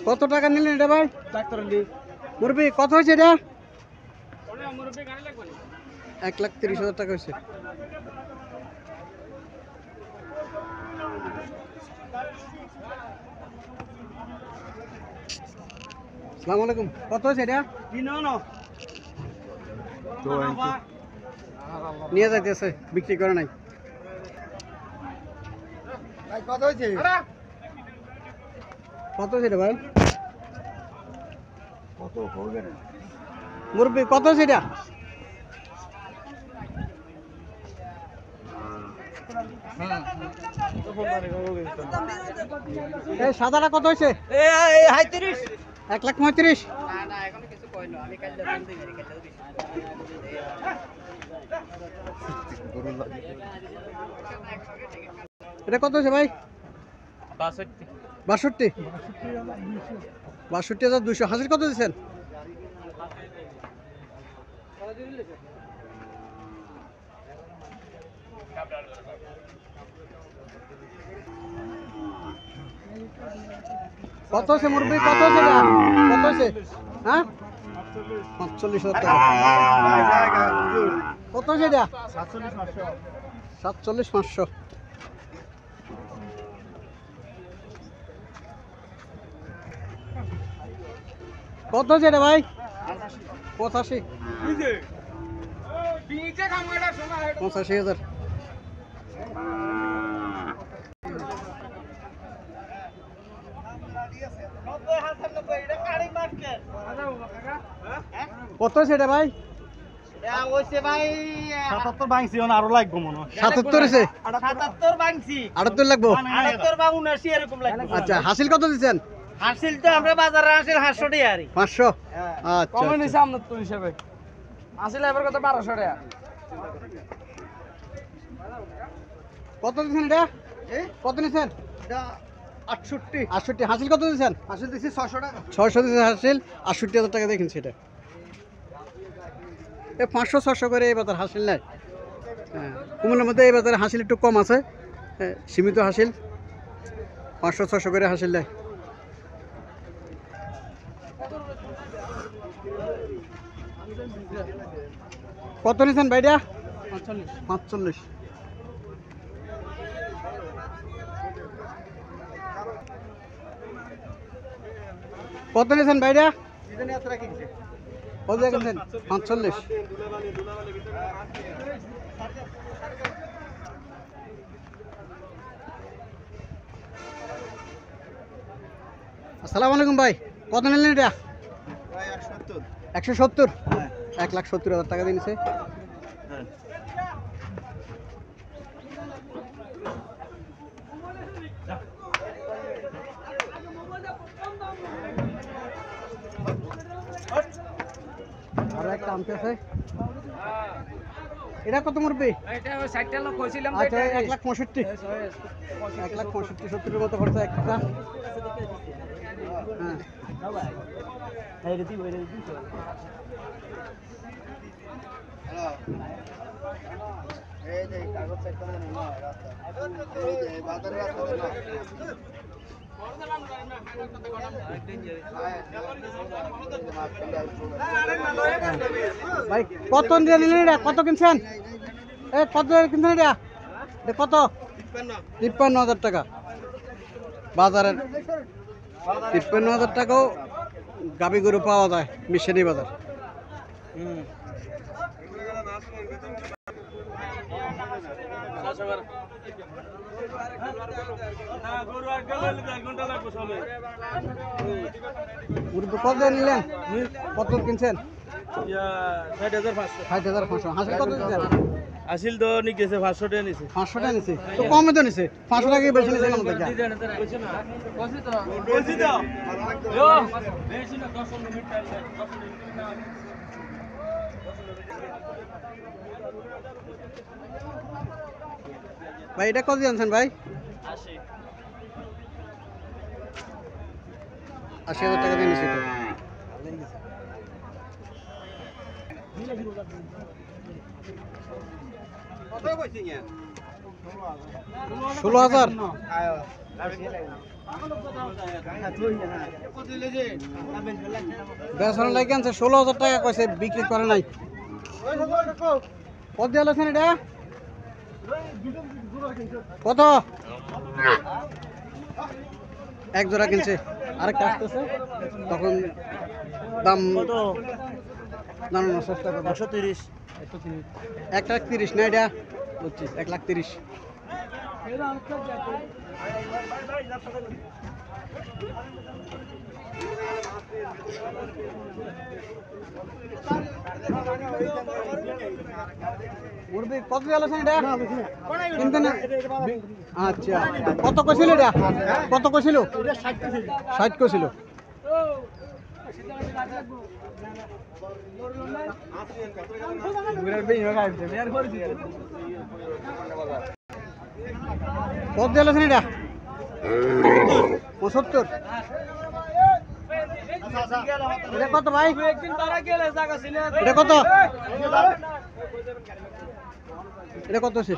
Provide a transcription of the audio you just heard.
কত টাকা নিলেন এটা ভাই? মুরব্বি কত হয়েছে এটা? 1,30,000 টাকা হয়েছে। আসসালামু আলাইকুম, কত হয়েছে এটা? নিয়ে যাইতেছে, বিক্রি করে নাই। কত হয়েছে? কত হয়েছে এটা ভাই? মুরব্বি কত হয়েছে এটা? এই সাদাটা কত হয়েছে? 1,35,000। এটা কত হয়েছে ভাই? 62,200। হাজির কত দিচ্ছেন? কত আছে মুরব্বি? কত আছে এটা? কত আছে? হ্যাঁ, 45,000 টাকা। কত আছে এটা? 47,500। কত আছে এটা ভাই? 85,000। কত আছে এটা ভাই? 77 ভাঙছি, আরো লাগবো মনে হয়। 77 আছে? 77 ভাঙছি, 78 লাগবো। 78 বা 79 এরকম লাগবে। আচ্ছা, হাসিল কত দিচ্ছেন? হাসিল তো আমরা বাজারে হাসিল 500 টাকা আরি। 500। আচ্ছা, কমে নিছে আমরা তো হিসাবে। হাসিল এবার কত 1200 টাকা। কত দিচ্ছেন এটা? কত নিচ্ছেন? 68। হাসিল কত দিচ্ছেন? হাসিল দিচ্ছি 600 টাকা। 600 দিচ্ছেন হাসিল, 68,000 টাকা দেখেন সেটা। 500-600 করে এই বাজার হাসিল নাই। হ্যাঁ, কুমিল্লার মধ্যে এই বাজারে হাসিল একটু কম আছে, সীমিত হাসিল। 500-600 করে হাসিল নেয়। কত নিচ্ছেন ভাইটা? 45। কত নিয়েছেন ভাইটা? কত কিনছেন? 45। আসসালামু আলাইকুম ভাই, কত নিলেন এটা? 170। 1,70,000 টাকা দিয়েছে। আর একটা আমতে আছে, এটা কত মুরব্বি? এটা 60 টাকা কইছিলাম। আচ্ছা, 1,65,000। 1,65,000 70 মতো পড়ছে একটা। হ্যাঁ, এই রেডি হই রেডি। এই যে কাগজ চেক করে না রাস্তা, এই যে বাজারের রাস্তা না। ভাই কত নিলেন এটা? কত কিনছেন? কত কিনছেন এটা? কত? 53,000 টাকা বাজারের। 53,000 টাকাও গাবি গরু পাওয়া যায় মিশানি বাজার। কত নিলেন? কত কিনছেন? 60,500। হাসিল কত দিচ্ছেন? আসিল তো নিকেছে 500 টাকা নিছে। 500 টাকা নিছে তো, কমে তো নিছে। 500 টাকা বেশি নিছে কেন? দেখা ভাই, এটা কত জানছেন ভাই? 80,000 টাকা দিয়ে নিছে। 16,000। বেসন লাগে আনছে 16,000 টাকা কইছে, বিক্রি করে নাই। কত দিয়ে আছেন এটা? কত? এক জোড়া কিনছে, আরেকটা আসতেছে, তখন দাম জানো না, চেষ্টা করবো। 130, 1,30,000 না এটা? বুঝছি, 1,30,000। মুরবি কত দিয়ে আছেন এটা? কিনতে না? আচ্ছা, কত কইছিল এটা? কত কইছিল? 60 কইছিল। কত দিয়ে আছেন এটা? 75। এটা কত ভাই? এটা কত? এটা কত আছে?